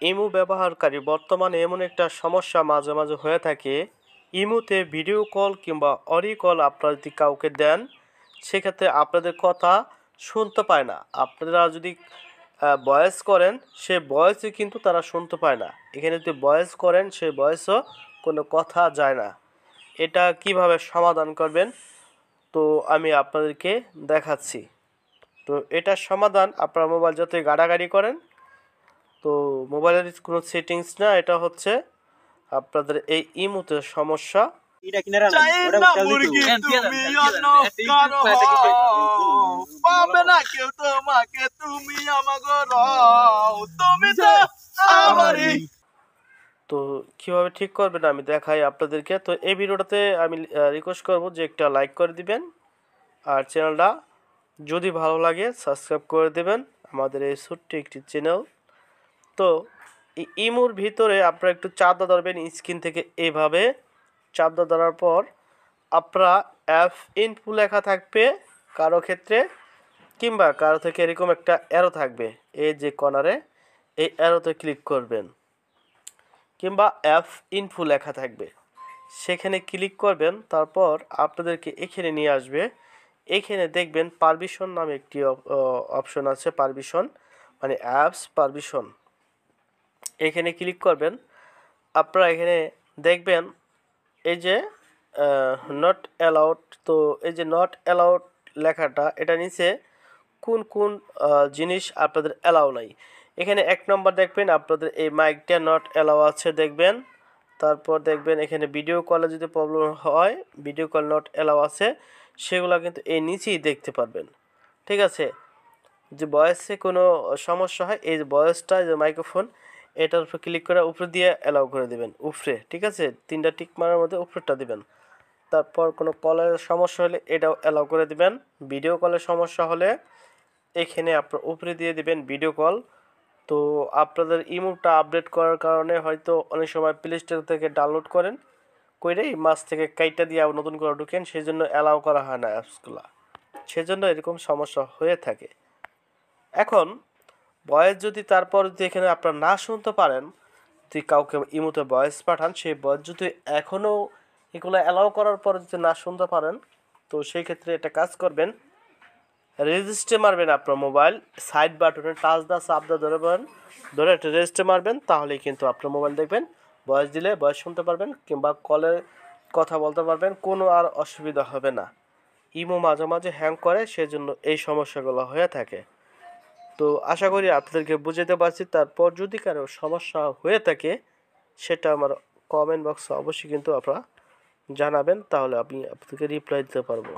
Imo ব্যবহারকারী বর্তমানে এমন একটা সমস্যা মাঝে মাঝে হয়ে থাকে, ইমোতে ভিডিও কল কিংবা অডিও কল আপনারা যদি কাউকে দেন, সেক্ষেত্রে আপনাদের কথা শুনতে পায় না। আপনারা যদি ভয়েস করেন, সে ভয়েসই কিন্তু তারা শুনতে পায় না। এখানে যদি ভয়েস করেন, সে ভয়েসও কোনো কথা যায় না। এটা কিভাবে সমাধান করবেন, তো আমি আপনাদেরকে দেখাচ্ছি। তো এটার সমাধান, আপনার মোবাইল যতই গাড়াগাড়ি করেন, তো মোবাইলের কোনো সেটিংস না, এটা হচ্ছে আপনাদের এই ইমোতে সমস্যা। পাবে না কেউ তোমাকে, তুমি আমাকে তুমি তো আমারই। তো কিভাবে ঠিক করবেন আমি দেখাই আপনাদেরকে। তো এই ভিডিওটাতে আমি রিকোয়েস্ট করব যে একটা লাইক করে দিবেন, আর চ্যানেলটা যদি ভালো লাগে সাবস্ক্রাইব করে দেবেন, আমাদের এই ছোট্ট একটি চ্যানেল। তো এই ইমোর ভিতরে আপনারা একটু চাপটা ধরবেন স্ক্রিন থেকে, এইভাবে চাপটা ধরার পর আপনারা অ্যাপ ইনফো লেখা থাকবে কারো ক্ষেত্রে, কিংবা কারো থেকে এরকম একটা অ্যারো থাকবে, এই যে কর্নারে, এই অ্যারোতে ক্লিক করবেন, কিংবা অ্যাপ ইনফো লেখা থাকবে, সেখানে ক্লিক করবেন। তারপর আপনাদেরকে এখানে নিয়ে আসবে। এখানে দেখবেন পারমিশন নামে একটি অপশন আছে, পারমিশন মানে অ্যাপস পারমিশন। এখানে ক্লিক করবেন। আপনারা এখানে দেখবেন এই যে নট অ্যালাউড। তো এই যে নট অ্যালাউড লেখাটা, এটা নিচে কোন কোন জিনিস আপনাদের অ্যালাউ নাই। এখানে 1 নম্বর দেখবেন আপনাদের এই মাইকটা নট অ্যালাউ আছে দেখবেন। তারপর দেখবেন এখানে ভিডিও কলে যদি প্রবলেম হয়, ভিডিও কল নট অ্যালাউ আছে, সেগুলো কিন্তু এই নিচেই দেখতে পারবেন। ঠিক আছে, যে ভয়েসে কোনো সমস্যা হয়, এই যে ভয়েসটা, যে মাইক্রোফোন, এটার উপর ক্লিক করে উপরে দিয়ে অ্যালাউ করে দেবেন উপরে। ঠিক আছে, 3টা টিক মারার মধ্যে উপরেরটা দিবেন। তারপর কোনো কলের সমস্যা হলে এটাও অ্যালাউ করে দিবেন। ভিডিও কলের সমস্যা হলে এখানে আপনার উপরে দিয়ে দিবেন ভিডিও কল। তো আপনাদের ইমোটা আপডেট করার কারণে হয়তো অনেক সময় প্লে স্টোর থেকে ডাউনলোড করেন, কইরেই মাছ থেকে কাইটা দিয়ে নতুন করে ঢুকেন, সেই জন্য অ্যালাউ করা হয় না অ্যাপসগুলো, সেজন্য এরকম সমস্যা হয়ে থাকে। এখন ভয়েস যদি, তারপর যদি এখানে আপনারা না শুনতে পারেন, যদি কাউকে ইমোতে ভয়েস পাঠান, সেই ভয়েস যদি এখনও এগুলো অ্যালাউ করার পর যদি না শুনতে পারেন, তো সেই ক্ষেত্রে এটা কাজ করবেন, রেজিস্ট্রে মারবেন আপনার মোবাইল, সাইড বাটনে টাচ দা চাপ দা ধরবেন, ধরে একটা রেজিস্ট্রে মারবেন, তাহলেই কিন্তু আপনার মোবাইল দেখবেন ভয়েস দিলে ভয়েস শুনতে পারবেন, কিংবা কলে কথা বলতে পারবেন, কোনো আর অসুবিধা হবে না। ইমো মাঝে মাঝে হ্যাং করে, সেজন্য এই সমস্যাগুলো হয়ে থাকে। তো আশা করি আপনাদেরকে বুঝাতে পারছি। তারপর যদি কারো সমস্যা হয়ে থাকে, সেটা আমার কমেন্ট বক্সে অবশ্যই কিন্তু আপনারা জানাবেন, তাহলে আমি আপনাদেরকে রিপ্লাই দিতে পারবো।